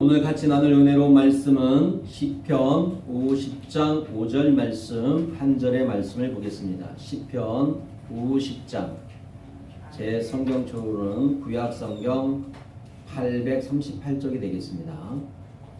오늘 같이 나눌 은혜로운 말씀은 시편 50장 5절 말씀 한 절의 말씀을 보겠습니다. 시편 50장 제 성경초로는 구약성경 838쪽이 되겠습니다.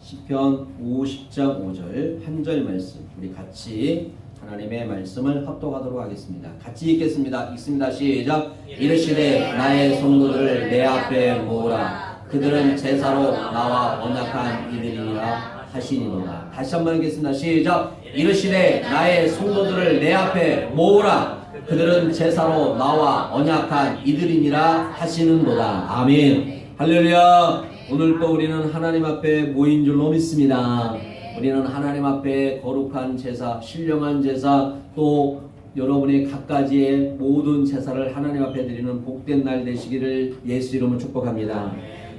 시편 50장 5절 한 절 말씀 우리 같이 하나님의 말씀을 합독하도록 하겠습니다. 같이 읽겠습니다. 읽습니다. 시작. 이르시되 나의 성도들을 내 앞에 모으라. 그들은 제사로 나와 언약한 이들이라 하시니로다. 다시 한번 읽겠습니다. 시작. 이르시되 나의 성도들을 내 앞에 모으라. 그들은 제사로 나와 언약한 이들이니라 하시는도다. 아멘. 할렐루야. 오늘 또 우리는 하나님 앞에 모인 줄로 믿습니다. 우리는 하나님 앞에 거룩한 제사, 신령한 제사, 또 여러분의 각가지의 모든 제사를 하나님 앞에 드리는 복된 날 되시기를 예수 이름으로 축복합니다.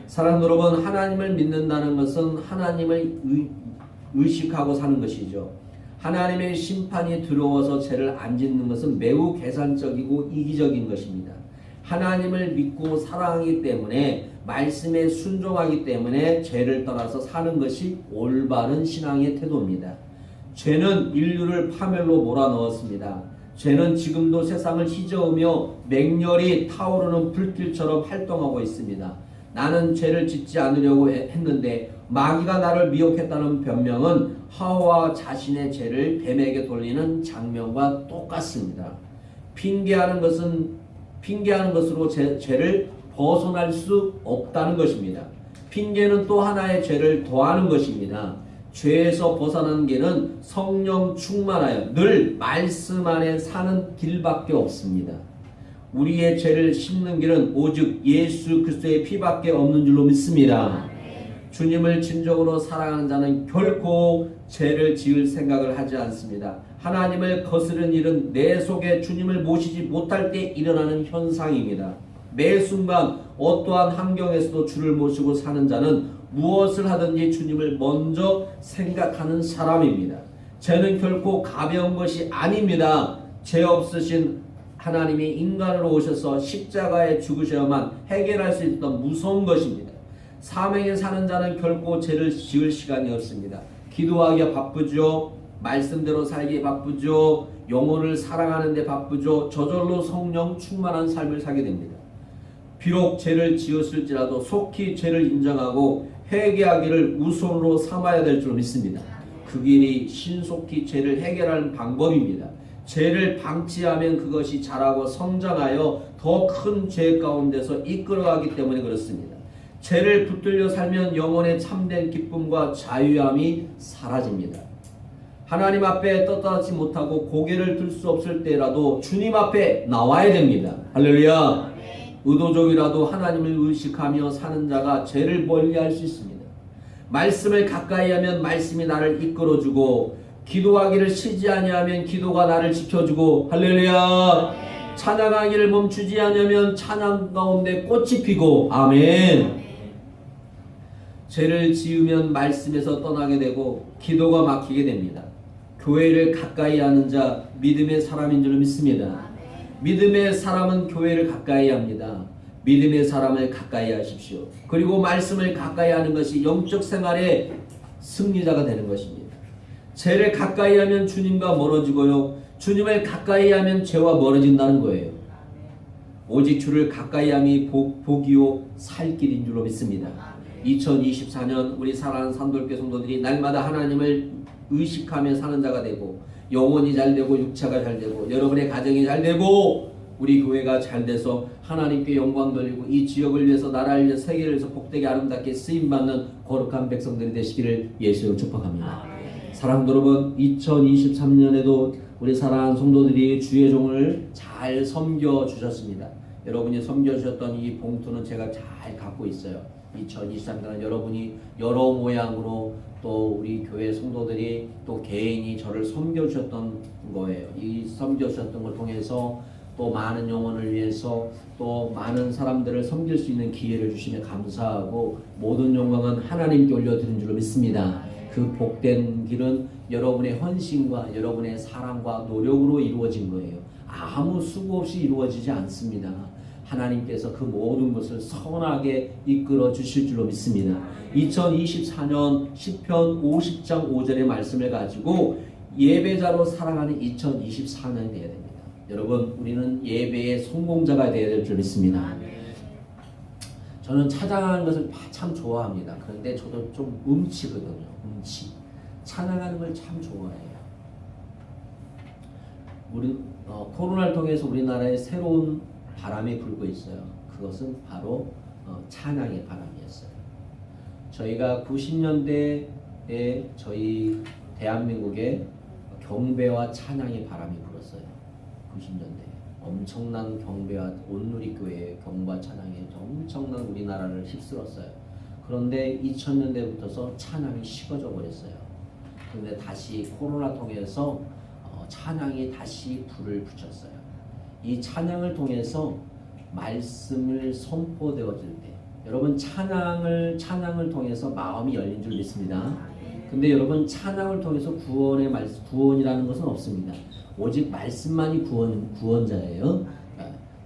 사랑하는 여러분, 하나님을 믿는다는 것은 하나님을 의식하고 사는 것이죠. 하나님의 심판이 두려워서 죄를 안 짓는 것은 매우 계산적이고 이기적인 것입니다. 하나님을 믿고 사랑하기 때문에, 말씀에 순종하기 때문에 죄를 떠나서 사는 것이 올바른 신앙의 태도입니다. 죄는 인류를 파멸로 몰아넣었습니다. 죄는 지금도 세상을 휘저으며 맹렬히 타오르는 불길처럼 활동하고 있습니다. 나는 죄를 짓지 않으려고 했는데 마귀가 나를 미혹했다는 변명은 하와 자신의 죄를 뱀에게 돌리는 장면과 똑같습니다. 핑계하는 것으로 죄를 벗어날 수 없다는 것입니다. 핑계는 또 하나의 죄를 더하는 것입니다. 죄에서 벗어나는 길은 성령 충만하여 늘 말씀 안에 사는 길밖에 없습니다. 우리의 죄를 씹는 길은 오직 예수 그리스도의 피밖에 없는 줄로 믿습니다. 주님을 진정으로 사랑하는 자는 결코 죄를 지을 생각을 하지 않습니다. 하나님을 거스른 일은 내 속에 주님을 모시지 못할 때 일어나는 현상입니다. 매 순간 어떠한 환경에서도 주를 모시고 사는 자는 무엇을 하든지 주님을 먼저 생각하는 사람입니다. 죄는 결코 가벼운 것이 아닙니다. 죄 없으신 하나님이 인간으로 오셔서 십자가에 죽으셔야만 해결할 수 있던 무서운 것입니다. 사명에 사는 자는 결코 죄를 지을 시간이 없습니다. 기도하기가 바쁘죠. 말씀대로 살기 바쁘죠. 영혼을 사랑하는 데 바쁘죠. 저절로 성령 충만한 삶을 살게 됩니다. 비록 죄를 지었을지라도 속히 죄를 인정하고 회개하기를 우선으로 삼아야 될 줄 믿습니다. 그 길이 신속히 죄를 해결하는 방법입니다. 죄를 방치하면 그것이 자라고 성장하여 더 큰 죄 가운데서 이끌어가기 때문에 그렇습니다. 죄를 붙들려 살면 영혼의 참된 기쁨과 자유함이 사라집니다. 하나님 앞에 떳떳하지 못하고 고개를 들 수 없을 때라도 주님 앞에 나와야 됩니다. 할렐루야. 의도적이라도 하나님을 의식하며 사는 자가 죄를 멀리할 수 있습니다. 말씀을 가까이 하면 말씀이 나를 이끌어주고, 기도하기를 쉬지 아니하면 기도가 나를 지켜주고, 할렐루야. 찬양하기를 멈추지 않으면 찬양 가운데 꽃이 피고, 아멘. 죄를 지으면 말씀에서 떠나게 되고 기도가 막히게 됩니다. 교회를 가까이 하는 자 믿음의 사람인 줄 믿습니다. 믿음의 사람은 교회를 가까이 합니다. 믿음의 사람을 가까이 하십시오. 그리고 말씀을 가까이 하는 것이 영적 생활의 승리자가 되는 것입니다. 죄를 가까이 하면 주님과 멀어지고요, 주님을 가까이 하면 죄와 멀어진다는 거예요. 오직 주를 가까이 함이 복이요 살 길인 줄로 믿습니다. 2024년 우리 사랑하는 산돌교 성도들이 날마다 하나님을 의식하며 사는 자가 되고, 영혼이 잘 되고 육체가 잘 되고 여러분의 가정이 잘 되고 우리 교회가 잘 돼서 하나님께 영광 돌리고 이 지역을 위해서, 나라를 위해서, 세계를 위해서 복되게 아름답게 쓰임받는 거룩한 백성들이 되시기를 예수로 축복합니다. 사랑하는 여러분, 2023년에도 우리 사랑하는 성도들이 주의 종을 잘 섬겨주셨습니다. 여러분이 섬겨주셨던 이 봉투는 제가 잘 갖고 있어요. 2023년은 여러분이 여러 모양으로 또 우리 교회 성도들이 또 개인이 저를 섬겨주셨던 거예요. 이 섬겨주셨던 걸 통해서 또 많은 영혼을 위해서 또 많은 사람들을 섬길 수 있는 기회를 주시며 감사하고, 모든 영광은 하나님께 올려드리는 줄로 믿습니다. 그 복된 길은 여러분의 헌신과 여러분의 사랑과 노력으로 이루어진 거예요. 아무 수고 없이 이루어지지 않습니다. 하나님께서 그 모든 것을 선하게 이끌어 주실 줄로 믿습니다. 2024년 시편 50장 5절의 말씀을 가지고 예배자로 살아가는 2024년이 되어야 됩니다. 여러분, 우리는 예배의 성공자가 되어야 될 줄 믿습니다. 저는 찬양하는 것을 참 좋아합니다. 그런데 저도 좀 음치거든요. 음치. 찬양하는 걸 참 좋아해요. 우리 코로나를 통해서 우리나라에 새로운 바람이 불고 있어요. 그것은 바로 찬양의 바람이었어요. 저희가 90년대에 저희 대한민국에 경배와 찬양의 바람이 불었어요. 90년대에 엄청난 경배와 온누리교회의 경배와 찬양이 엄청난 우리나라를 휩쓸었어요. 그런데 2000년대부터서 찬양이 식어져 버렸어요. 그런데 다시 코로나 통해서 찬양이 다시 불을 붙였어요. 이 찬양을 통해서 말씀을 선포되어질 때, 여러분 찬양을 통해서 마음이 열린 줄 믿습니다. 근데 여러분 찬양을 통해서 구원이라는 것은 없습니다. 오직 말씀만이 구원자예요.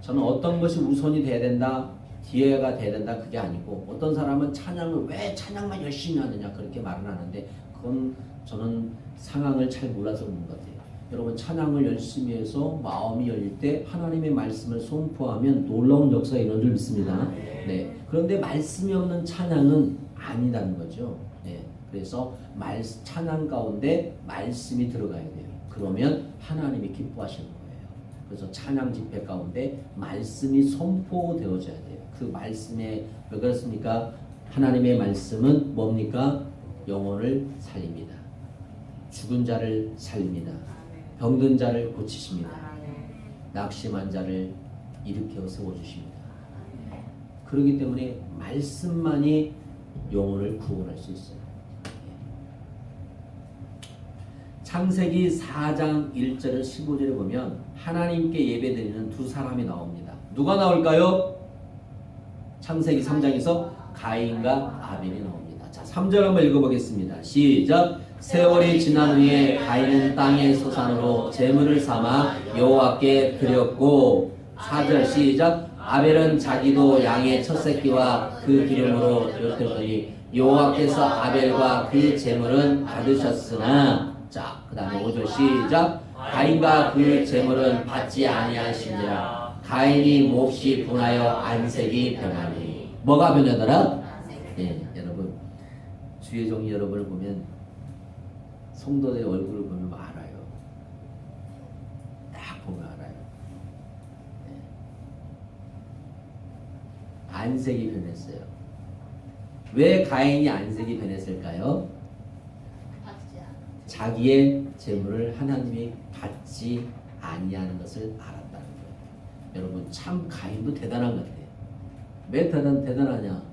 저는 어떤 것이 우선이 돼야 된다, 뒤에가 돼야 된다, 그게 아니고, 어떤 사람은 찬양을 왜 찬양만 열심히 하느냐 그렇게 말을 하는데, 그건 저는 상황을 잘 몰라서 그런 것 같아요. 여러분 찬양을 열심히 해서 마음이 열릴 때 하나님의 말씀을 선포하면 놀라운 역사가 일어날 줄 믿습니다. 네. 그런데 말씀이 없는 찬양은 아니라는 거죠. 네. 그래서 찬양 가운데 말씀이 들어가야 돼요. 그러면 하나님이 기뻐하시는 거예요. 그래서 찬양 집회 가운데 말씀이 선포되어져야 돼요. 그 말씀에 왜 그렇습니까? 하나님의 말씀은 뭡니까? 영혼을 살립니다. 죽은 자를 살립니다. 병든 자를 고치십니다. 낙심한 자를 일으켜 세워주십니다. 그렇기 때문에 말씀만이 영혼을 구원할 수 있어요. 창세기 4장 1절을 15절에 보면 하나님께 예배드리는 두 사람이 나옵니다. 누가 나올까요? 창세기 3장에서 가인과 아벨이 나옵니다. 자, 3절 한번 읽어보겠습니다. 시작. 세월이 지난 후에 가인은 땅의 소산으로 제물을 삼아 여호와께 드렸고, 4절 시작. 아벨은 자기도 양의 첫 새끼와 그 기름으로 드렸더니 여호와께서 아벨과 그 제물은 받으셨으나, 자, 그 다음에 5절 시작. 가인과 그 제물은 받지 아니하신지라 가인이 몹시 분하여 안색이 변하니. 뭐가 변하더라? 네, 여러분 주의 종이 여러분을 보면 성도의 얼굴을 보면 알아요. 딱 보면 알아요. 네. 안색이 변했어요. 왜 가인이 안색이 변했을까요? 자기의 재물을 하나님이 받지 아니하는 것을 알았다는 거예요. 여러분 참 가인도 대단한 것 같아요. 왜 대단하냐?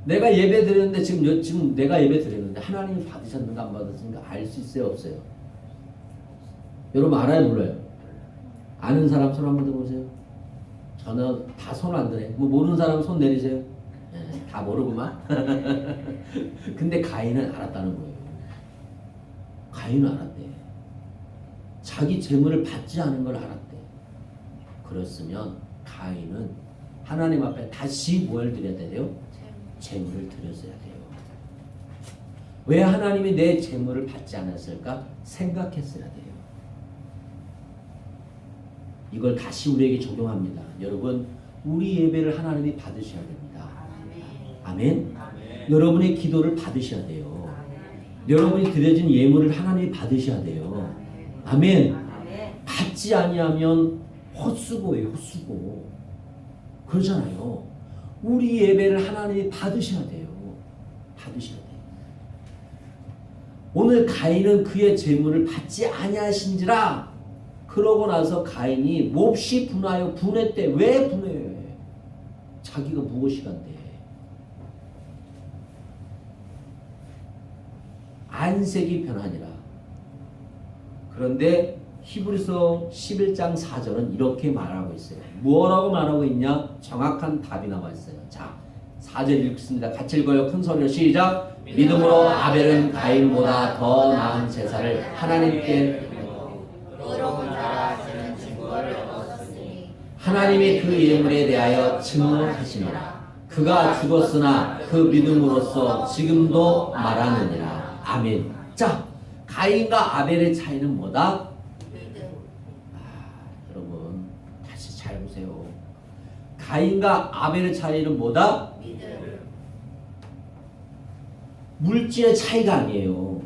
내가 예배 드렸는데 지금 내가 예배 드렸는데 하나님이 받으셨는가 안 받으셨는가 알 수 있어요, 없어요? 여러분 알아요, 몰라요? 아는 사람 손 한번 들어보세요. 저는 다 손 안 드네. 뭐 모르는 사람 손 내리세요. 네, 다 모르구만. 근데 가인은 알았다는 거예요. 가인은 알았대. 자기 재물을 받지 않은 걸 알았대. 그렇으면 가인은 하나님 앞에 다시 뭘 드려야 돼요? 재물을 드렸어야 돼요. 왜 하나님이 내 재물을 받지 않았을까? 생각했어야 돼요. 이걸 다시 우리에게 적용합니다. 여러분, 우리 예배를 하나님이 받으셔야 됩니다. 아멘. 여러분의 기도를 받으셔야 돼요. 여러분이 드려진 예물을 하나님이 받으셔야 돼요. 아멘. 받지 아니하면 헛수고예요, 헛수고. 그러잖아요. 우리 예배를 하나님이 받으셔야 돼요. 받으셔야 돼요. 오늘 가인은 그의 재물을 받지 아니하신지라. 그러고 나서 가인이 몹시 분하여 분했대. 왜 분해? 자기가 무엇이 간대? 안색이 변하니라. 그런데 히브리서 11장 4절은 이렇게 말하고 있어요. 뭐라고 말하고 있냐? 정확한 답이 나와 있어요. 자, 4절 읽습니다. 같이 읽어요. 큰 소리로 시작. 믿음으로 아벨은 가인보다 더 나은 제사를 하나님께 하나님이 그 예물에 대하여 증언하시니라. 그가 죽었으나 그 믿음으로써 지금도 말하느니라. 아멘. 자, 가인과 아벨의 차이는 뭐다? 여러분 다시 잘 보세요. 가인과 아벨의 차이는 뭐다? 물질의 차이가 아니에요.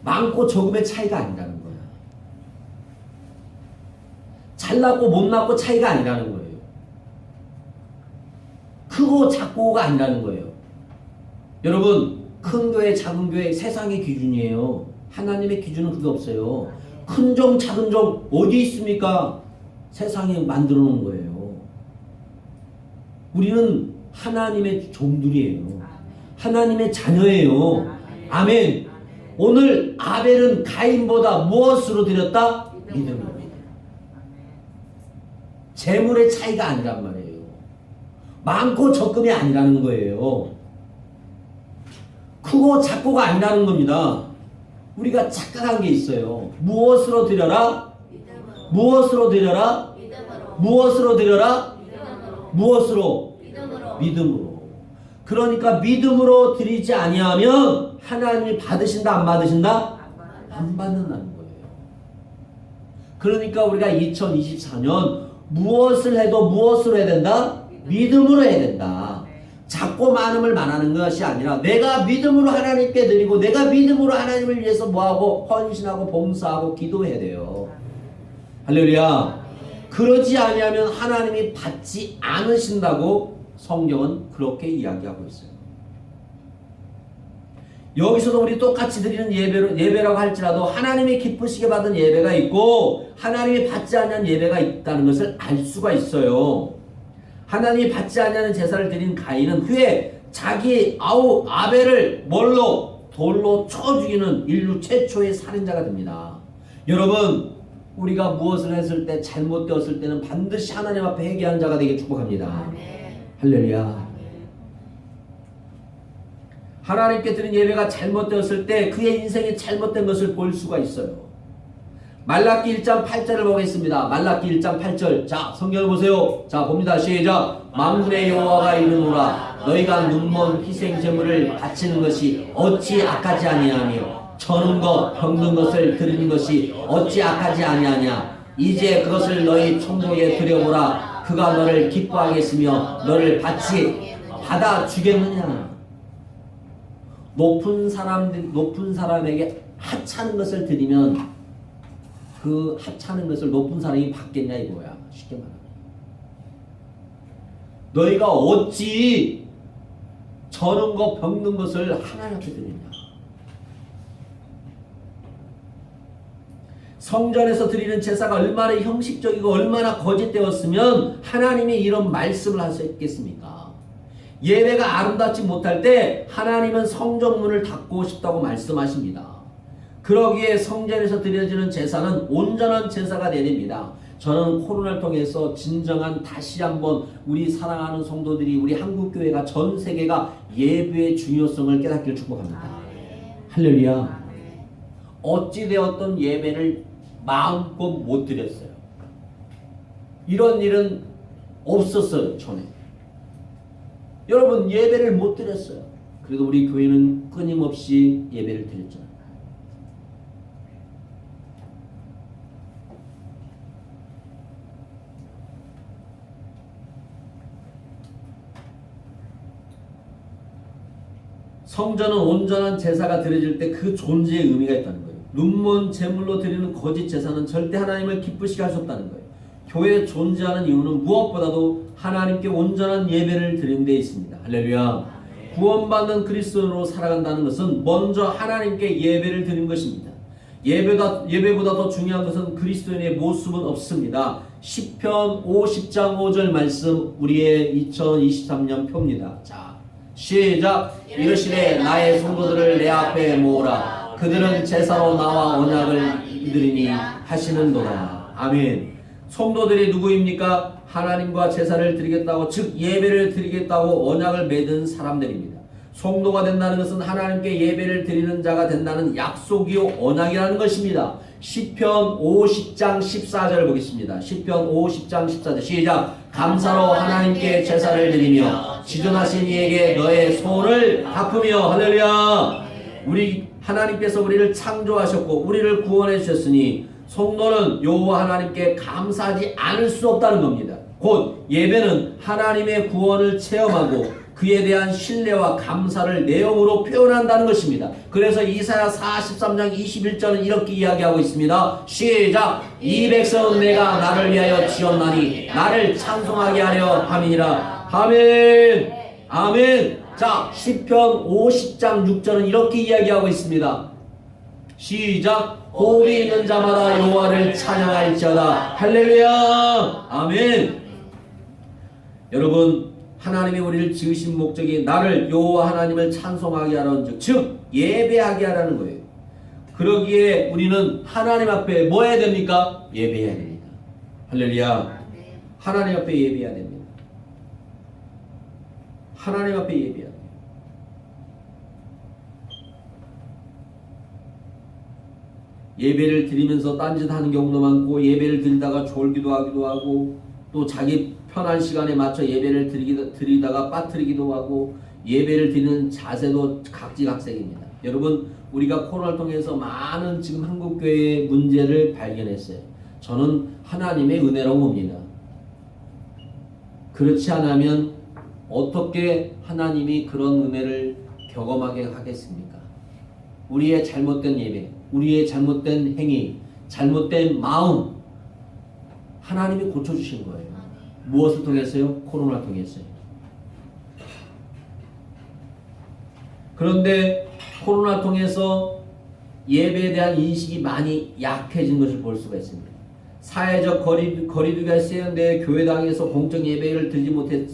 많고 적음의 차이가 아니라는 거야. 잘났고 못났고 차이가 아니라는 거예요. 크고 작고가 아니라는 거예요. 여러분, 큰 교회, 작은 교회 세상의 기준이에요. 하나님의 기준은 그게 없어요. 큰 종, 작은 종 어디 있습니까? 세상에 만들어 놓은 거예요. 우리는 하나님의 종들이에요. 하나님의 자녀예요. 아멘. 오늘 아벨은 가인보다 무엇으로 드렸다? 믿음으로. 재물의 차이가 아니란 말이에요. 많고 적금이 아니라는 거예요. 크고 작고가 아니라는 겁니다. 우리가 착각한 게 있어요. 무엇으로 드려라? 무엇으로 드려라? 무엇으로 드려라? 무엇으로? 믿음으로. 그러니까 믿음으로 드리지 아니하면 하나님이 받으신다 안 받으신다? 안 받는다는 거예요. 그러니까 우리가 2024년 무엇을 해도 무엇으로 해야 된다? 믿음으로 해야 된다. 작고 많음을 말하는 것이 아니라 내가 믿음으로 하나님께 드리고 내가 믿음으로 하나님을 위해서 뭐하고 헌신하고 봉사하고 기도해야 돼요. 할렐루야. 그러지 아니하면 하나님이 받지 않으신다고 성경은 그렇게 이야기하고 있어요. 여기서도 우리 똑같이 드리는 예배라고 할지라도 하나님이 기쁘시게 받은 예배가 있고 하나님이 받지 않는 예배가 있다는 것을 알 수가 있어요. 하나님이 받지 않는 제사를 드린 가인은 후에 자기 아벨을 뭘로? 돌로 쳐 죽이는 인류 최초의 살인자가 됩니다. 여러분, 우리가 무엇을 했을 때 잘못되었을 때는 반드시 하나님 앞에 회개한 자가 되게 축복합니다. 할렐루야. 하나님께 드린 예배가 잘못되었을 때 그의 인생이 잘못된 것을 볼 수가 있어요. 말라기 1장 8절을 보겠습니다. 말라기 1장 8절. 자, 성경을 보세요. 자, 봅니다. 시작. 만군의 여호와가 이르노라. 너희가 눈먼 희생 제물을 바치는 것이 어찌 악하지 아니하며 저는 것 병든 것을 드리는 것이 어찌 악하지 아니하냐. 이제 그것을 너희 총독에 드려보라. 그가 너를 기뻐하겠으며 너를 받아 주겠느냐. 높은 사람에게 하찮은 것을 드리면 그 하찮은 것을 높은 사람이 받겠냐 이거야. 쉽게 말하면. 너희가 어찌 저는 것 병든 것을 하나님 앞에 드리냐. 성전에서 드리는 제사가 얼마나 형식적이고 얼마나 거짓되었으면 하나님이 이런 말씀을 하셨겠습니까? 예배가 아름답지 못할 때 하나님은 성전문을 닫고 싶다고 말씀하십니다. 그러기에 성전에서 드려지는 제사는 온전한 제사가 되야 됩니다. 저는 코로나를 통해서 진정한 다시 한번 우리 사랑하는 성도들이 우리 한국교회가 전 세계가 예배의 중요성을 깨닫기를 축복합니다. 할렐루야. 어찌되었던 예배를 마음껏 못 드렸어요. 이런 일은 없었어요. 전에. 여러분 예배를 못 드렸어요. 그래도 우리 교회는 끊임없이 예배를 드렸잖아요. 성전은 온전한 제사가 드려질 때 그 존재의 의미가 있다는 거예요. 눈먼 제물로 드리는 거짓 제사는 절대 하나님을 기쁘시게 할 수 없다는 거예요. 교회에 존재하는 이유는 무엇보다도 하나님께 온전한 예배를 드리는 데 있습니다. 할렐루야. 구원받는 그리스도인으로 살아간다는 것은 먼저 하나님께 예배를 드리는 것입니다. 예배보다 더 중요한 것은 그리스도인의 모습은 없습니다. 시편 50장 5절 말씀 우리의 2023년 표입니다. 자, 시작. 이르시되 나의 성도들을 내 앞에 모으라. 그들은 제사로 나와 언약을 이르리니 하시는도다. 아멘. 성도들이 누구입니까? 하나님과 제사를 드리겠다고, 즉 예배를 드리겠다고 언약을 맺은 사람들입니다. 성도가 된다는 것은 하나님께 예배를 드리는 자가 된다는 약속이요 언약이라는 것입니다. 시편 50장 14절 보겠습니다. 시편 50장 14절 시작. 감사로 하나님께 제사를 드리며 지존하신 이에게 너의 소원을 갚으며. 할렐루야. 우리 하나님께서 우리를 창조하셨고 우리를 구원해 주셨으니 성도는 여호와 하나님께 감사하지 않을 수 없다는 겁니다. 곧 예배는 하나님의 구원을 체험하고 그에 대한 신뢰와 감사를 내용으로 표현한다는 것입니다. 그래서 이사야 43장 21절은 이렇게 이야기하고 있습니다. 시작. 이 백성은 내가 나를 위하여 지었나니 나를 찬송하게 하려 함이니라. 아멘. 아멘. 자, 시편 50장 6절은 이렇게 이야기하고 있습니다. 시작. 호흡이 있는 자마다 여호와를 찬양할지어다. 할렐루야. 아멘. 여러분, 하나님이 우리를 지으신 목적이 나를 여호와 하나님을 찬송하게 하라는 즉 예배하게 하라는 거예요. 그러기에 우리는 하나님 앞에 뭐 해야 됩니까? 예배해야 됩니다. 할렐루야. 하나님 앞에 예배해야 됩니다. 하나님 앞에 예배해야 됩니다. 예배를 드리면서 딴짓하는 경우도 많고 예배를 드리다가 졸기도 하기도 하고 또 자기 편한 시간에 맞춰 예배를 드리다가 빠뜨리기도 하고 예배를 드리는 자세도 각지각색입니다. 여러분, 우리가 코로나를 통해서 많은 지금 한국교회의 문제를 발견했어요. 저는 하나님의 은혜라고 봅니다. 그렇지 않으면 어떻게 하나님이 그런 은혜를 경험하게 하겠습니까? 우리의 잘못된 예배, 우리의 잘못된 행위, 잘못된 마음 하나님이 고쳐주신 거예요. 무엇을 통해서요? 코로나를 통해서요. 그런데 코로나를 통해서 예배에 대한 인식이 많이 약해진 것을 볼 수가 있습니다. 사회적 거리두기가 시행되어 교회당에서 공적 예배를 드리지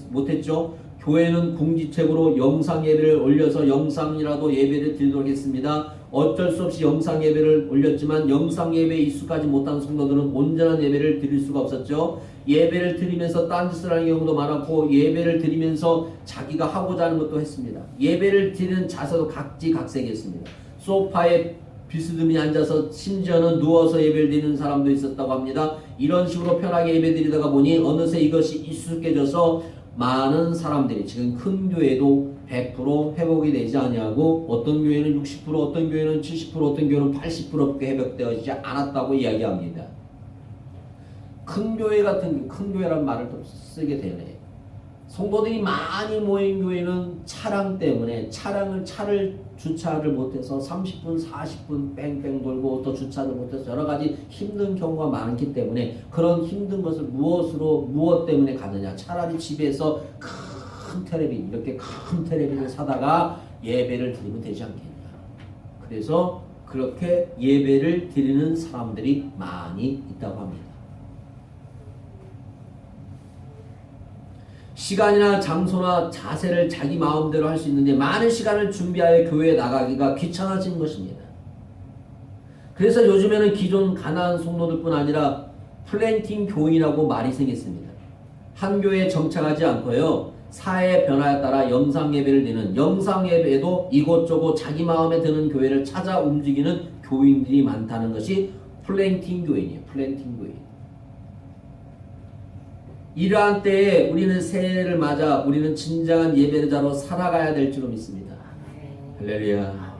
못했죠. 교회는 궁지책으로 영상 예배를 올려서 영상이라도 예배를 드리도록 했습니다. 어쩔 수 없이 영상 예배를 올렸지만 영상 예배에 익숙하지 못한 성도들은 온전한 예배를 드릴 수가 없었죠. 예배를 드리면서 딴짓을 하는 경우도 많았고 예배를 드리면서 자기가 하고자 하는 것도 했습니다. 예배를 드리는 자세도 각지각색이었습니다. 소파에 비스듬히 앉아서 심지어는 누워서 예배를 드리는 사람도 있었다고 합니다. 이런 식으로 편하게 예배 드리다가 보니 어느새 이것이 익숙해져서 많은 사람들이 지금 큰 교회도 100% 회복이 되지 아니하고 어떤 교회는 60%, 어떤 교회는 70%, 어떤 교회는 80%밖에 회복되어지지 않았다고 이야기합니다. 큰 교회 같은 큰 교회란 말을 또 쓰게 되네. 성도들이 많이 모인 교회는 차량 때문에 차를 주차를 못해서 30분, 40분 뺑뺑 돌고 또 주차를 못해서 여러 가지 힘든 경우가 많기 때문에 그런 힘든 것을 무엇 때문에 가느냐? 차라리 집에서 큰 텔레비전, 이렇게 큰 텔레비전을 사다가 예배를 드리면 되지 않겠냐. 그래서 그렇게 예배를 드리는 사람들이 많이 있다고 합니다. 시간이나 장소나 자세를 자기 마음대로 할 수 있는데 많은 시간을 준비하여 교회에 나가기가 귀찮아진 것입니다. 그래서 요즘에는 기존 가난한 성도들뿐 아니라 플랜팅 교인이라고 말이 생겼습니다. 한 교회에 정착하지 않고요. 사회의 변화에 따라 영상 예배를 드리는 영상 예배도 이곳저곳 자기 마음에 드는 교회를 찾아 움직이는 교인들이 많다는 것이 플랜팅 교인이에요. 플랜팅 교인. 이러한 때에 우리는 새해를 맞아 우리는 진정한 예배자로 살아가야 될 줄로 믿습니다. 할렐루야.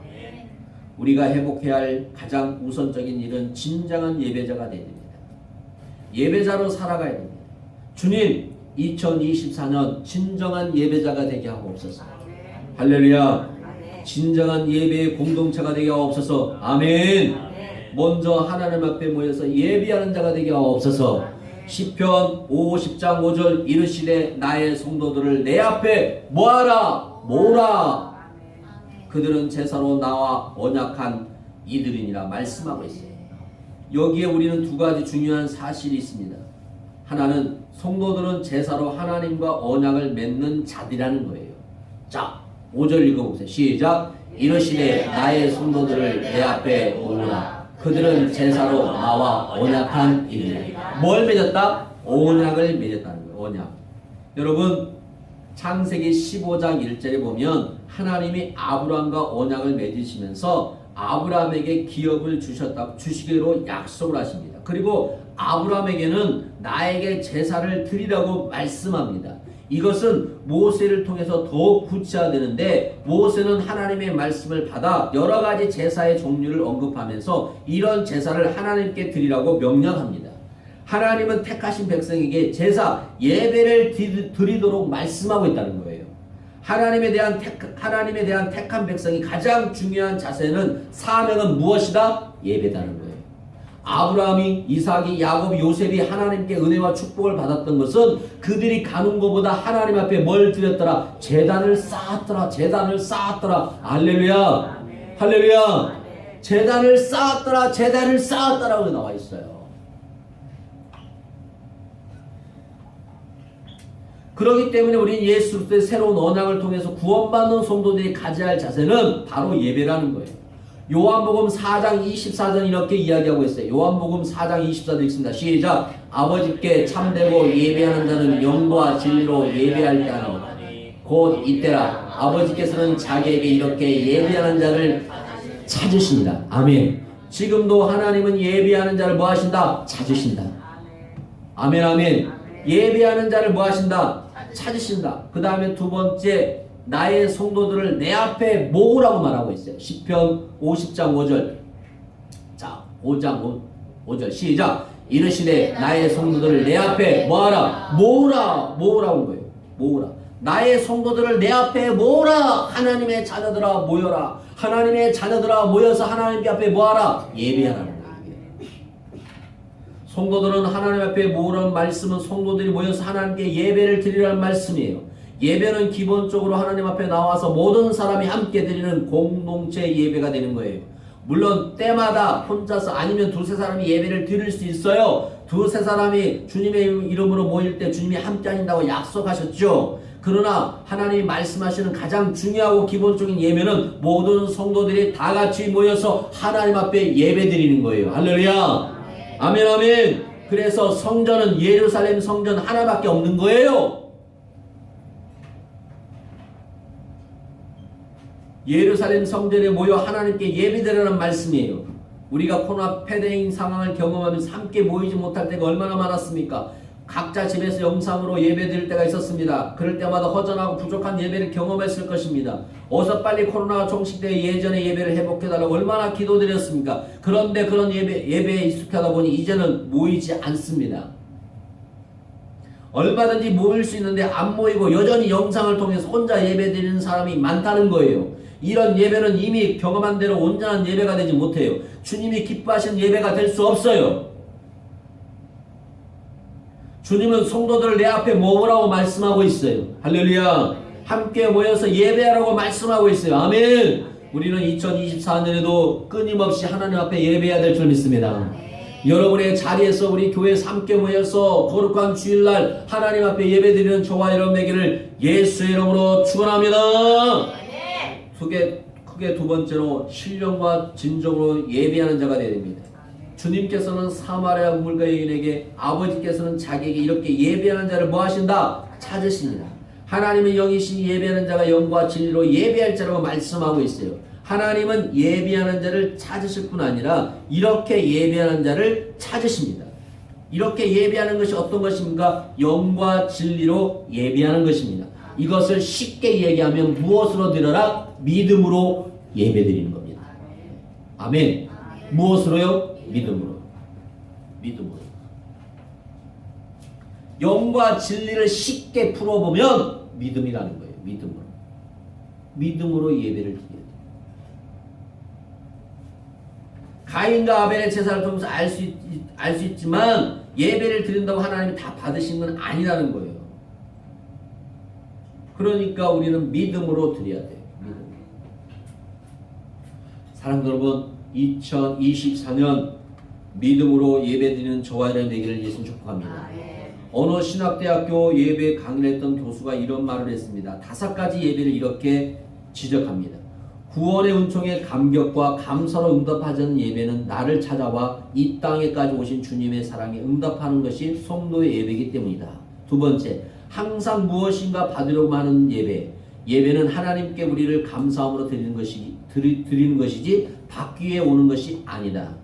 우리가 회복해야 할 가장 우선적인 일은 진정한 예배자가 되야 됩니다. 예배자로 살아가야 됩니다. 주님, 2024년 진정한 예배자가 되게 하고 없소서. 할렐루야. 진정한 예배의 공동체가 되게 하고 없소서. 아멘. 먼저 하나님 앞에 모여서 예배하는 자가 되게 하고 없소서. 시편 50장 5절 이르시되 나의 성도들을 내 앞에 모아라 모으라 그들은 제사로 나와 언약한 이들이니라 말씀하고 있어요. 여기에 우리는 두 가지 중요한 사실이 있습니다. 하나는 성도들은 제사로 하나님과 언약을 맺는 자들이라는 거예요. 자, 5절 읽어보세요. 시작. 이르시되 나의 성도들을 내 앞에 모으라 그들은 제사로 나와 언약한 이들이라. 뭘 맺었다? 언약을 맺었다는 거예요. 언약. 여러분, 창세기 15장 1절에 보면 하나님이 아브라함과 언약을 맺으시면서 아브라함에게 기업을 주시기로 약속을 하십니다. 그리고 아브라함에게는 나에게 제사를 드리라고 말씀합니다. 이것은 모세를 통해서 더욱 구체화되는데, 모세는 하나님의 말씀을 받아 여러 가지 제사의 종류를 언급하면서 이런 제사를 하나님께 드리라고 명령합니다. 하나님은 택하신 백성에게 제사, 예배를 드리도록 말씀하고 있다는 거예요. 하나님에 대한 택한 백성이 가장 중요한 자세는, 사명은 무엇이다? 예배다는 거예요. 아브라함이, 이삭이, 야곱이, 요셉이 하나님께 은혜와 축복을 받았던 것은 그들이 가는 것보다 하나님 앞에 뭘 드렸더라? 제단을 쌓았더라. 제단을 쌓았더라. 할렐루야. 할렐루야. 제단을 쌓았더라. 제단을 쌓았더라고 나와 있어요. 그렇기 때문에 우리는 예수 그리스도의 새로운 언약을 통해서 구원받는 성도들이 가져야 할 자세는 바로 예배라는 거예요. 요한복음 4장 24절 이렇게 이야기하고 있어요. 요한복음 4장 24절 읽습니다. 시작. 아버지께 참되고 예배하는 자는 영과 진리로 예배할 때니 곧 이때라. 아버지께서는 자기에게 이렇게 예배하는 자를 찾으신다. 아멘. 지금도 하나님은 예배하는 자를 뭐 하신다? 찾으신다. 아멘 아멘. 예배하는 자를 뭐 하신다? 찾으신다. 그 다음에 두 번째, 나의 성도들을 내 앞에 모으라고 말하고 있어요. 시편 50장 5절. 자, 5장 5절 시작. 이르시되 나의 성도들을 내 앞에 뭐하라? 모으라. 모으라고 거예요. 모으라. 나의 성도들을 내 앞에 모으라. 하나님의 자녀들아 모여라. 하나님의 자녀들아 모여서 하나님 앞에 뭐하라? 예배하라는 거예요. 성도들은 하나님 앞에 모으라는 말씀은 성도들이 모여서 하나님께 예배를 드리라는 말씀이에요. 예배는 기본적으로 하나님 앞에 나와서 모든 사람이 함께 드리는 공동체 예배가 되는 거예요. 물론 때마다 혼자서 아니면 두세 사람이 예배를 드릴 수 있어요. 두세 사람이 주님의 이름으로 모일 때 주님이 함께 하신다고 약속하셨죠. 그러나 하나님이 말씀하시는 가장 중요하고 기본적인 예배는 모든 성도들이 다 같이 모여서 하나님 앞에 예배 드리는 거예요. 할렐루야. 아멘 아멘. 그래서 성전은 예루살렘 성전 하나밖에 없는 거예요. 예루살렘 성전에 모여 하나님께 예배드리라는 말씀이에요. 우리가 코로나 팬데믹 상황을 경험하면서 함께 모이지 못할 때가 얼마나 많았습니까? 각자 집에서 영상으로 예배드릴 때가 있었습니다. 그럴 때마다 허전하고 부족한 예배를 경험했을 것입니다. 어서 빨리 코로나가 종식되어 예전의 예배를 회복해달라고 얼마나 기도드렸습니까? 그런데 그런 예배에 익숙하다 보니 이제는 모이지 않습니다. 얼마든지 모일 수 있는데 안 모이고 여전히 영상을 통해서 혼자 예배드리는 사람이 많다는 거예요. 이런 예배는 이미 경험한 대로 온전한 예배가 되지 못해요. 주님이 기뻐하시는 예배가 될 수 없어요. 주님은 성도들을 내 앞에 모으라고 말씀하고 있어요. 할렐루야. 함께 모여서 예배하라고 말씀하고 있어요. 아멘. 우리는 2024년에도 끊임없이 하나님 앞에 예배해야 될 줄 믿습니다. 여러분의 자리에서 우리 교회에서 함께 모여서 거룩한 주일날 하나님 앞에 예배드리는 저와 여러분에게를 예수의 이름으로 축원합니다. 크게 두 번째로 신령과 진정으로 예배하는 자가 되어야 됩니다. 주님께서는 사마리아 물가 여인에게, 아버지께서는 자기에게 이렇게 예배하는 자를 뭐 하신다? 찾으십니다. 하나님의 영이신 예배하는 자가 영과 진리로 예배할 자라고 말씀하고 있어요. 하나님은 예배하는 자를 찾으실 뿐 아니라 이렇게 예배하는 자를 찾으십니다. 이렇게 예배하는 것이 어떤 것입니까? 영과 진리로 예배하는 것입니다. 이것을 쉽게 얘기하면 무엇으로 드려라? 믿음으로 예배드리는 겁니다. 아멘. 무엇으로요? 믿음으로. 믿음으로. 영과 진리를 쉽게 풀어보면 믿음이라는 거예요. 믿음으로. 믿음으로 예배를 드려야 돼요. 가인과 아벨의 제사를 통해서 알 수 있지만 예배를 드린다고 하나님이 다 받으신 건 아니라는 거예요. 그러니까 우리는 믿음으로 드려야 돼요. 믿음. 사랑하는 여러분, 2024년 믿음으로 예배드리는 저와 여러분 되기를 예수님 축복합니다. 어느 신학대학교 예배 강의를 했던 교수가 이런 말을 했습니다. 5가지 예배를 이렇게 지적합니다. 구원의 은총에 감격과 감사로 응답하자는 예배는 나를 찾아와 이 땅에까지 오신 주님의 사랑에 응답하는 것이 성도의 예배이기 때문이다. 두 번째, 항상 무엇인가 받으려고 하는 예배. 예배는 하나님께 우리를 감사함으로 드리는 드리는 것이지 받기 위해 오는 것이 아니다.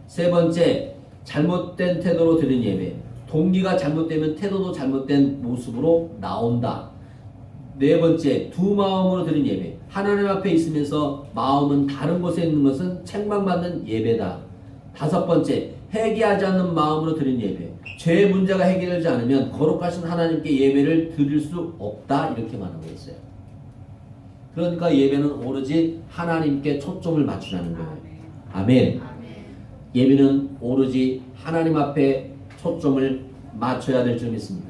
세 번째, 잘못된 태도로 드리는 예배. 동기가 잘못되면 태도도 잘못된 모습으로 나온다. 네 번째, 두 마음으로 드리는 예배. 하나님 앞에 있으면서 마음은 다른 곳에 있는 것은 책망받는 예배다. 다섯 번째, 회개하지 않는 마음으로 드리는 예배. 죄의 문제가 해결되지 않으면 거룩하신 하나님께 예배를 드릴 수 없다. 이렇게 말하고 있어요. 그러니까 예배는 오로지 하나님께 초점을 맞추라는 거예요. 아멘. 예배는 오로지 하나님 앞에 초점을 맞춰야 될 줄 믿습니다.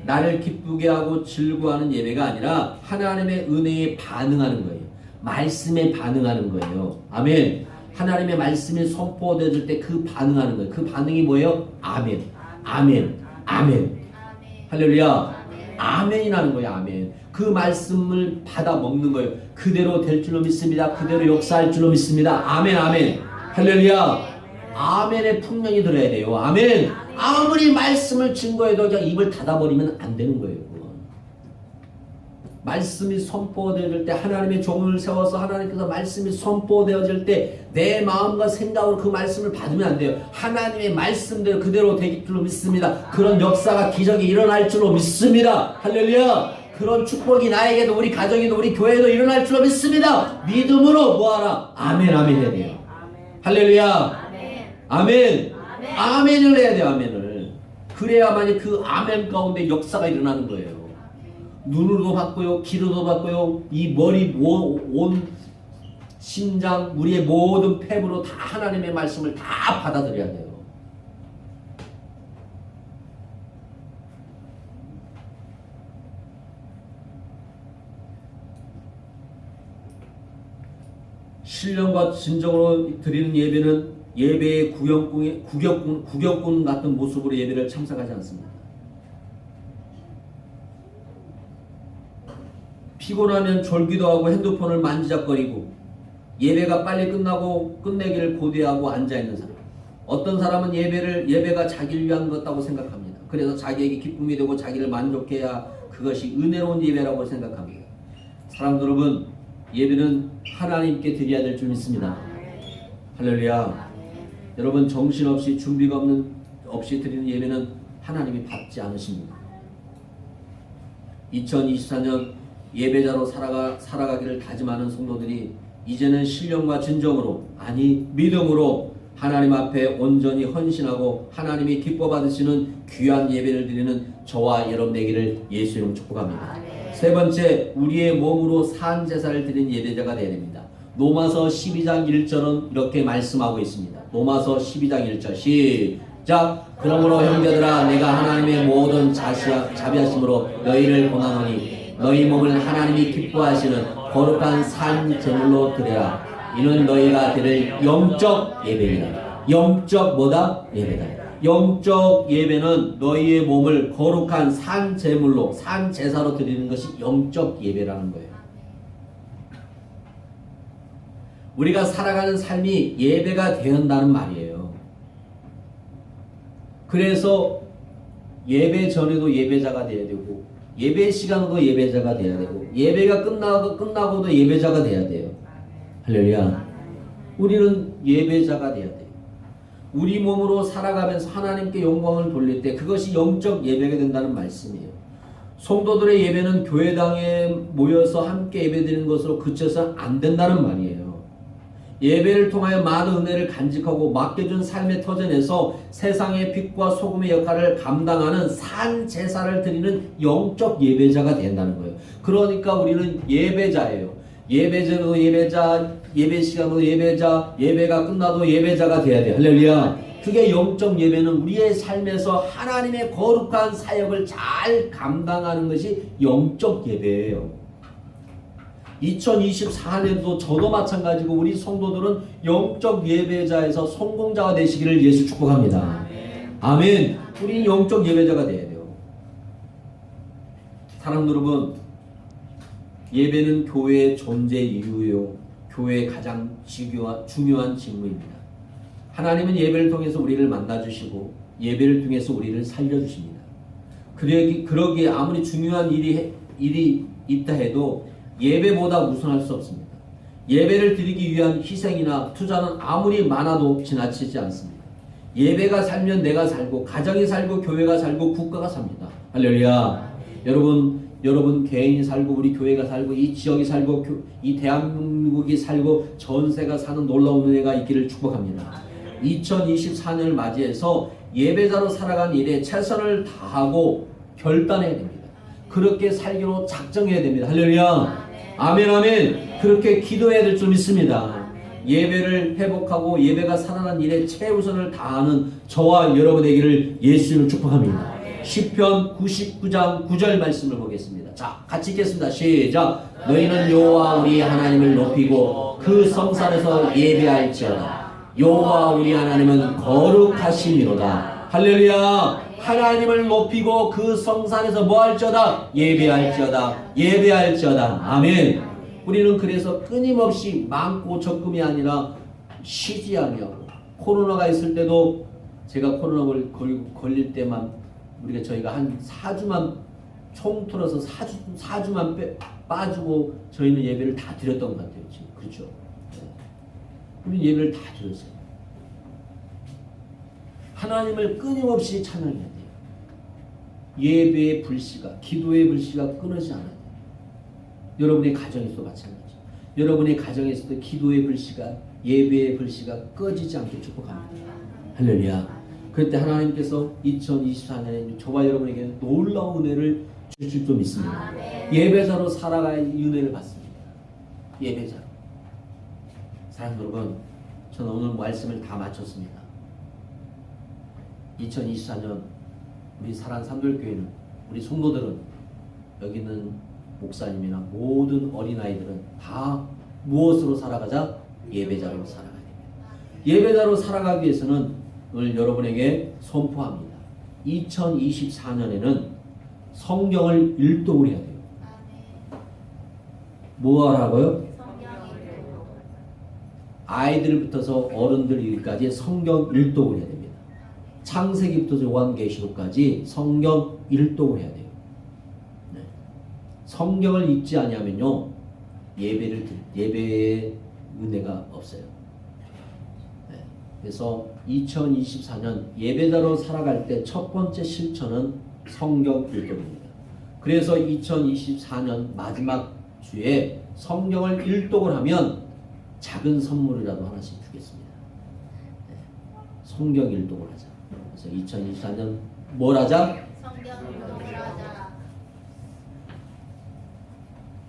나를 기쁘게 하고 즐거워하는 예배가 아니라 하나님의 은혜에 반응하는 거예요. 말씀에 반응하는 거예요. 아멘. 하나님의 말씀이 선포되어질 때 그 반응하는 거예요. 그 반응이 뭐예요? 아멘. 아멘. 아멘. 할렐루야. 아멘이라는 거예요. 아멘. 그 말씀을 받아 먹는 거예요. 그대로 될 줄로 믿습니다. 그대로 역사할 줄로 믿습니다. 아멘. 아멘. 할렐루야. 아멘의 풍년이 들어야 돼요. 아멘. 아무리 말씀을 증거해도 그냥 입을 닫아버리면 안 되는 거예요. 그건. 말씀이 선포되어질 때 하나님의 종을 세워서 하나님께서 말씀이 선포되어질 때 내 마음과 생각으로 그 말씀을 받으면 안 돼요. 하나님의 말씀대로 그대로 되길 줄로 믿습니다. 그런 역사가 기적이 일어날 줄로 믿습니다. 할렐루야. 그런 축복이 나에게도 우리 가정에도 우리 교회에도 일어날 줄로 믿습니다. 믿음으로 뭐하라? 아멘. 아멘 해야 돼요. 할렐루야. 아멘. 아멘을 해야 돼요. 아멘을. 그래야만이 그 아멘 가운데 역사가 일어나는 거예요. 눈으로도 받고요, 귀로도 받고요, 이 머리, 온 심장, 우리의 모든 폐부로 다 하나님의 말씀을 다 받아들여야 돼요. 신령과 진정으로 드리는 예배는 예배의 구격꾼 같은 모습으로 예배를 참석하지 않습니다. 피곤하면 졸기도 하고 핸드폰을 만지작거리고 예배가 빨리 끝나고 끝내기를 고대하고 앉아있는 사람. 어떤 사람은 예배가 자기를 위한 것다고 생각합니다. 그래서 자기에게 기쁨이 되고 자기를 만족해야 그것이 은혜로운 예배라고 생각합니다. 사랑들 여러분, 예배는 하나님께 드려야 될 줄 믿습니다. 할렐루야. 여러분, 정신없이 준비가 없이 드리는 예배는 하나님이 받지 않으십니다. 2024년 예배자로 살아가기를 다짐하는 성도들이 이제는 신령과 진정으로, 아니 믿음으로 하나님 앞에 온전히 헌신하고 하나님이 기뻐 받으시는 귀한 예배를 드리는 저와 여러분 되기를 예수 이름으로 축복합니다. 세 번째, 우리의 몸으로 산 제사를 드리는 예배자가 되어야 됩니다. 로마서 12장 1절은 이렇게 말씀하고 있습니다. 로마서 12장 1절 시작. 그러므로 형제들아, 내가 하나님의 모든 자비하심으로 너희를 권하노니 너희 몸을 하나님이 기뻐하시는 거룩한 산 제물로 드려라. 이는 너희가 드릴 영적 예배이다. 영적 뭐다? 예배다. 영적 예배는 너희의 몸을 거룩한 산 제물로, 산 제사로 드리는 것이 영적 예배라는 거예요. 우리가 살아가는 삶이 예배가 되었다는 말이에요. 그래서 예배 전에도 예배자가 돼야 되고, 예배 시간도 예배자가 돼야 되고, 예배가 끝나고도 예배자가 돼야 돼요. 할렐루야. 우리는 예배자가 돼야 돼요. 우리 몸으로 살아가면서 하나님께 영광을 돌릴 때 그것이 영적 예배가 된다는 말씀이에요. 성도들의 예배는 교회당에 모여서 함께 예배드리는 것으로 그쳐서 안 된다는 말이에요. 예배를 통하여 많은 은혜를 간직하고 맡겨준 삶의 터전에서 세상의 빛과 소금의 역할을 감당하는 산 제사를 드리는 영적 예배자가 된다는 거예요. 그러니까 우리는 예배자예요. 예배전에도 예배자, 예배 시간도 예배자, 예배가 끝나도 예배자가 돼야 돼요. 할렐루야. 그게 영적 예배는 우리의 삶에서 하나님의 거룩한 사역을 잘 감당하는 것이 영적 예배예요. 2024년도 저도 마찬가지고 우리 성도들은 영적 예배자에서 성공자가 되시기를 예수 축복합니다. 아멘. 우리 영적 예배자가 돼야 돼요. 사랑들 여러분, 예배는 교회의 존재 이유요, 교회의 가장 중요한 직무입니다. 하나님은 예배를 통해서 우리를 만나주시고 예배를 통해서 우리를 살려주십니다. 그러기에 아무리 중요한 일이 있다 해도 예배보다 우선할 수 없습니다. 예배를 드리기 위한 희생이나 투자는 아무리 많아도 지나치지 않습니다. 예배가 살면 내가 살고 가정이 살고 교회가 살고 국가가 삽니다. 할렐루야. 여러분 개인이 살고 우리 교회가 살고 이 지역이 살고 이 대한민국이 살고 전세가 사는 놀라운 은혜가 있기를 축복합니다. 2024년을 맞이해서 예배자로 살아간 일에 최선을 다하고 결단해야 됩니다. 그렇게 살기로 작정해야 됩니다. 할렐루야. 아멘 아멘. 그렇게 기도해야 될 줄 믿습니다. 예배를 회복하고 예배가 살아난 일에 최우선을 다하는 저와 여러분에게를 예수님을 축복합니다. 시편 99장 9절 말씀을 보겠습니다. 자, 같이 읽겠습니다. 시작. 너희는 여호와 우리 하나님을 높이고 그 성산에서 예배할지어다. 여호와 우리 하나님은 거룩하심이로다. 할렐루야. 하나님을 높이고 그 성산에서 뭐 할지어다? 예배할지어다. 예배할지어다. 아멘. 우리는 그래서 끊임없이 많고 적금이 아니라 쉬지 아니하고 코로나가 있을 때도 제가 코로나를 걸릴 때만 저희가 한 4주만 총틀어서 4주만 빠지고 저희는 예배를 다 드렸던 것 같아요. 지금. 그렇죠? 우리는 예배를 다 드렸어요. 하나님을 끊임없이 찬양해야 돼요. 예배의 불씨가, 기도의 불씨가 끊어지지 않아요. 여러분의 가정에서도 마찬가지. 여러분의 가정에서도 기도의 불씨가, 예배의 불씨가 꺼지지 않게 축복합니다. 할렐루야. 그때 하나님께서 2024년에 저와 여러분에게 놀라운 은혜를 주실 줄 믿습니다. 예배자로 살아가야 은혜를 받습니다. 예배자로. 사랑하는 여러분, 저는 오늘 말씀을 다 마쳤습니다. 2024년 우리 사랑 삼돌교회는, 우리 성도들은, 여기 있는 목사님이나 모든 어린아이들은 다 무엇으로 살아가자? 예배자로 살아가야 됩니다. 예배자로 살아가기 위해서는 오늘 여러분에게 선포합니다. 2024년에는 성경을 일독을 해야 돼요. 뭐 하라고요? 아이들부터서 어른들 일까지 성경 일독을 해야 됩니다. 창세기부터 요한계시록까지 성경 일독을 해야 돼요. 네. 성경을 읽지 아니하면요, 예배의 은혜가 없어요. 네. 그래서 2024년 예배자로 살아갈 때 첫 번째 실천은 성경 일독입니다. 그래서 2024년 마지막 주에 성경을 일독을 하면 작은 선물이라도 하나씩 주겠습니다. 네. 성경 일독을 하자. 그래서 2024년 뭘 하자? 성경 일독을 하자.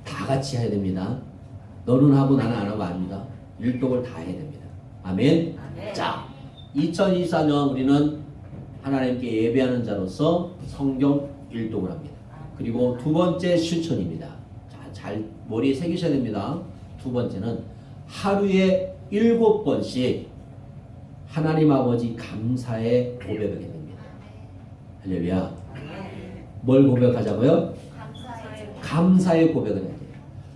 다 같이 해야 됩니다. 너는 하고 나는 안 하고 아닙니다. 일독을 다 해야 됩니다. 아멘. 아멘. 자, 2024년 우리는 하나님께 예배하는 자로서 성경 일독을 합니다. 그리고 두 번째 실천입니다. 자, 잘 머리에 새기셔야 됩니다. 두 번째는 하루에 7번씩 하나님 아버지 감사의 고백을 해야 됩니다. 할렐루야. 뭘 고백하자고요? 감사의 고백을 해야 돼요.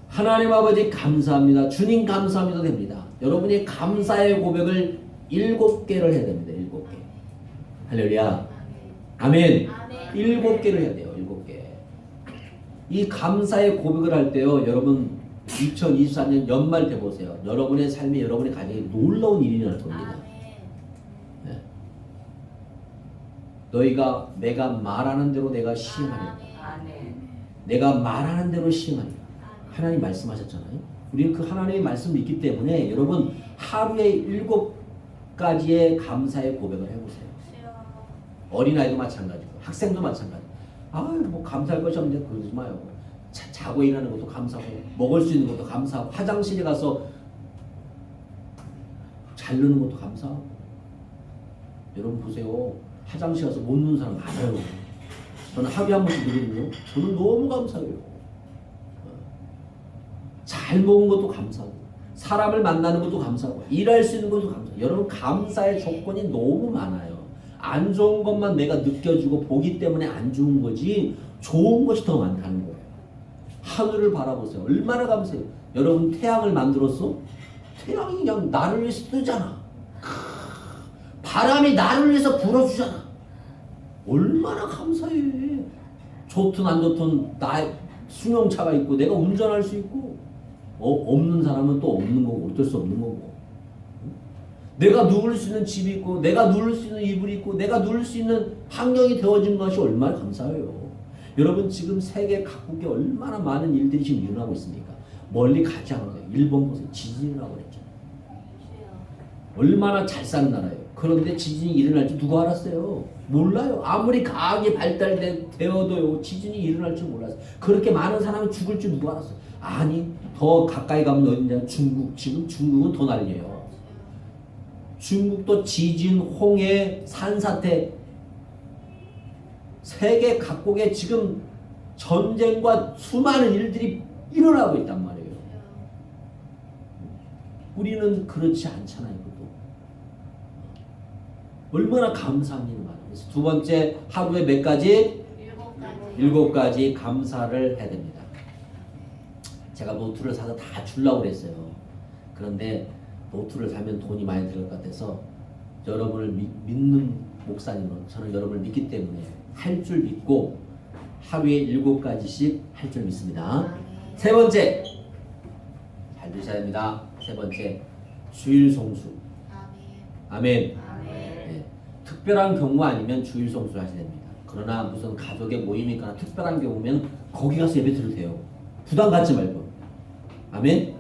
하나님 아버지 감사합니다. 주님 감사합니다 됩니다. 여러분이 감사의 고백을 7개를 해야 됩니다. 7개. 할렐루야. 아멘. 7개를 해야 돼요. 7개. 이 감사의 고백을 할 때요, 여러분 2024년 연말 때 보세요. 여러분의 삶이, 여러분의 가정에 놀라운 일이 일어날 겁니다. 네. 너희가 내가 말하는 대로 내가 시행하리라. 내가 말하는 대로 시행하리라. 하나님 말씀하셨잖아요. 우리는 그 하나님의 말씀을 믿기 때문에 여러분 하루에 7가지의 감사의 고백을 해보세요. 어린아이도 마찬가지고 학생도 마찬가지. 뭐 감사할 것이 없는데 그러지 마요. 자고 일하는 것도 감사하고, 먹을 수 있는 것도 감사하고, 화장실에 가서 잘 누는 것도 감사하고. 여러분 보세요. 화장실 가서 못 누는 사람 많아요. 저는 하루에 한 번씩 누거든요. 저는 너무 감사해요. 잘 먹은 것도 감사하고, 사람을 만나는 것도 감사하고, 일할 수 있는 것도 감사하고. 여러분 감사의 조건이 너무 많아요. 안 좋은 것만 내가 느껴지고 보기 때문에 안 좋은 거지, 좋은 것이 더 많다는 거예요. 하늘을 바라보세요. 얼마나 감사해요. 여러분 태양을 만들었어? 태양이 그냥 나를 위해서 뜨잖아. 바람이 나를 위해서 불어주잖아. 얼마나 감사해. 좋든 안 좋든 나 승용차가 있고 내가 운전할 수 있고 없는 사람은 또 없는 거고 어쩔 수 없는 거고. 내가 누울 수 있는 집이 있고 내가 누울 수 있는 이불이 있고 내가 누울 수 있는 환경이 되어진 것이 얼마나 감사해요. 여러분 지금 세계 각국에 얼마나 많은 일들이 지금 일어나고 있습니까? 멀리 가지 않아요. 일본 보세요. 지진이 나고 그랬죠. 얼마나 잘 사는 나라예요. 그런데 지진이 일어날 줄 누가 알았어요? 몰라요. 아무리 과학이 발달되어도요. 지진이 일어날 줄 몰랐어요. 그렇게 많은 사람이 죽을 줄 누가 알았어요? 아니 더 가까이 가면 어디냐? 중국. 지금 중국은 더 난리예요. 중국도 지진, 홍해, 산사태 세계 각국에 지금 전쟁과 수많은 일들이 일어나고 있단 말이에요. 우리는 그렇지 않잖아요. 그것도. 얼마나 감사한 일을 말해요. 그래서 두 번째 하루에 몇 가지? 7가지 감사를 해야 됩니다. 제가 노트를 사서 다 주려고 그랬어요. 그런데 노트를 사면 돈이 많이 들을 것 같아서 여러분을 믿는 목사님은 저는 여러분을 믿기 때문에 할 줄 믿고 하루에 7가지씩 할 줄 믿습니다. 세 번째 잘 드셔야 됩니다. 세 번째 주일 성수. 아멘. 네. 특별한 경우 아니면 주일 성수를 하셔야 됩니다. 그러나 무슨 가족의 모임이 있거나 특별한 경우면 거기 가서 예배 드려도 돼요. 부담 갖지 말고. 아멘.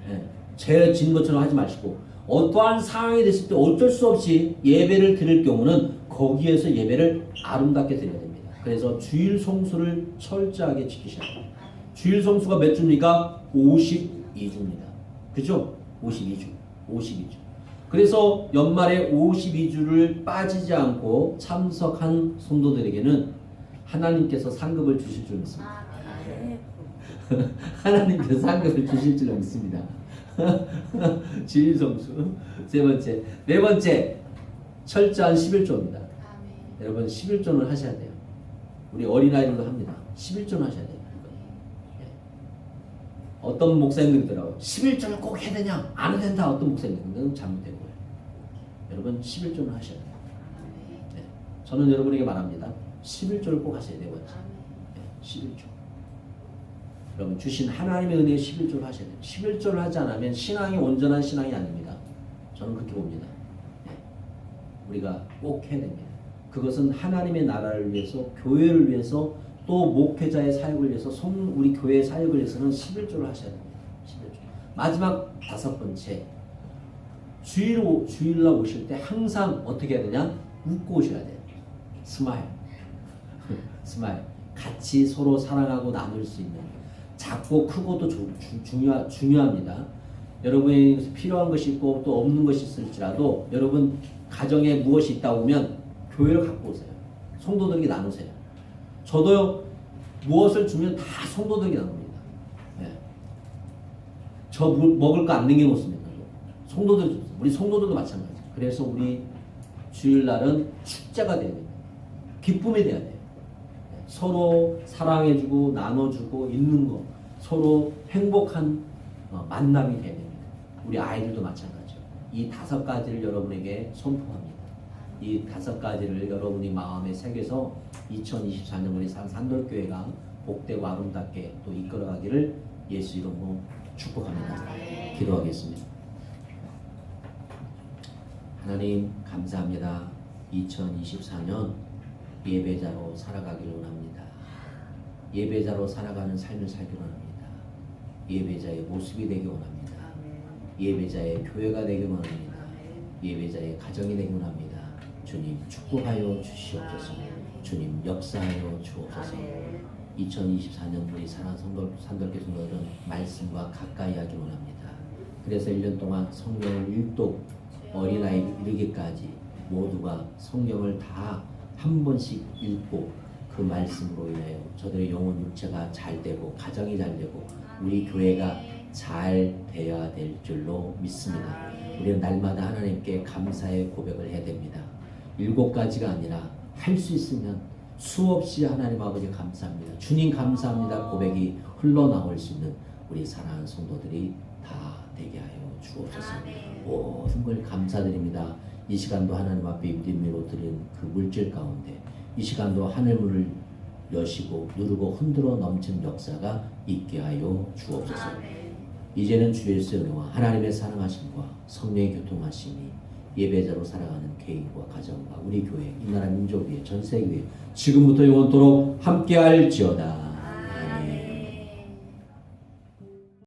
네. 죄 지은 것처럼 하지 마시고 어떠한 상황이 됐을 때 어쩔 수 없이 예배를 드릴 경우는 거기에서 예배를 아름답게 드려야 됩니다. 그래서 주일 성수를 철저하게 지키셔야 합니다. 주일 성수가 몇 주입니까? 52주입니다. 그죠? 52주. 그래서 연말에 52주를 빠지지 않고 참석한 성도들에게는 하나님께서 상급을 주실 줄 믿습니다. 하나님께서 상급을 주실 줄 믿습니다. 주일 성수. 세 번째. 네 번째. 철저한 11조입니다. 여러분 11조는 하셔야 돼요. 우리 어린아이들도 합니다. 11조는 하셔야 돼요. 어떤 목사님들이더라고요. 11조를 꼭 해야 되냐? 안 해도 된다. 어떤 목사님들은 잘못된 거예요. 여러분 11조는 하셔야 돼요. 네. 저는 여러분에게 말합니다. 11조를 꼭 하셔야 돼요. 네. 11조. 여러분 주신 하나님의 은혜에 11조를 하셔야 돼요. 11조를 하지 않으면 신앙이 온전한 신앙이 아닙니다. 저는 그렇게 봅니다. 네. 우리가 꼭 해야 됩니다. 그것은 하나님의 나라를 위해서, 교회를 위해서, 또 목회자의 사역을 위해서, 우리 교회의 사역을 위해서는 11조를 하셔야 됩니다. 11조. 마지막 5번째. 주일날 오실 때 항상 어떻게 해야 되냐? 웃고 오셔야 돼요. 스마일. 스마일. 같이 서로 사랑하고 나눌 수 있는. 작고 크고도 중요합니다. 여러분이 필요한 것이 있고 또 없는 것이 있을지라도 여러분 가정에 무엇이 있다 보면 교회를 갖고 오세요. 성도들에게 나누세요. 저도 무엇을 주면 다 성도들에게 나눕니다. 네. 저 먹을 거 안 남겨놓습니다. 성도들 줍니다. 우리 성도들도 마찬가지예요. 그래서 우리 주일날은 축제가 돼야 됩니다. 기쁨이 돼야 돼요. 서로 사랑해주고 나눠주고 있는 거 서로 행복한 만남이 돼야 됩니다. 우리 아이들도 마찬가지죠. 이 5가지를 여러분에게 선포합니다. 이 5가지를 여러분이 마음에 새겨서 2024년 우리 산돌교회가 복되고 아름답게 또 이끌어가기를 예수 이름으로 축복합니다. 기도하겠습니다. 하나님 감사합니다. 2024년 예배자로 살아가기를 원합니다. 예배자로 살아가는 삶을 살기 원합니다. 예배자의 모습이 되기 원합니다. 예배자의 교회가 되기 원합니다. 예배자의 가정이 되기 원합니다. 주님 축복하여 주시옵소서. 주님 역사하여 주옵소서. 2024년 우리 사랑하는 산돌교 성도들은 말씀과 가까이 하기 원합니다. 그래서 1년 동안 성경을 읽도 어린아이 이르기까지 모두가 성경을 다 한 번씩 읽고 그 말씀으로 인하여 저들의 영혼 육체가 잘 되고 가정이 잘 되고 우리 교회가 잘 되어야 될 줄로 믿습니다. 우리는 날마다 하나님께 감사의 고백을 해야 됩니다. 7가지가 아니라 할 수 있으면 수없이 하나님 아버지 감사합니다. 주님 감사합니다. 고백이 흘러나올 수 있는 우리 사랑하는 성도들이 다 되게 하여 주옵소서. 모든 걸 감사드립니다. 이 시간도 하나님 앞에 믿음으로 드린 그 물질 가운데 이 시간도 하늘문을 여시고 누르고 흔들어 넘치는 역사가 있게 하여 주옵소서. 이제는 주 예수의 은혜와 하나님의 사랑하심과 성령의 교통하심이 예배자로 살아가는 개인과 가정과 우리 교회 이 나라 민족 위에 전 세계 위에 지금부터 영원토록 함께할지어다.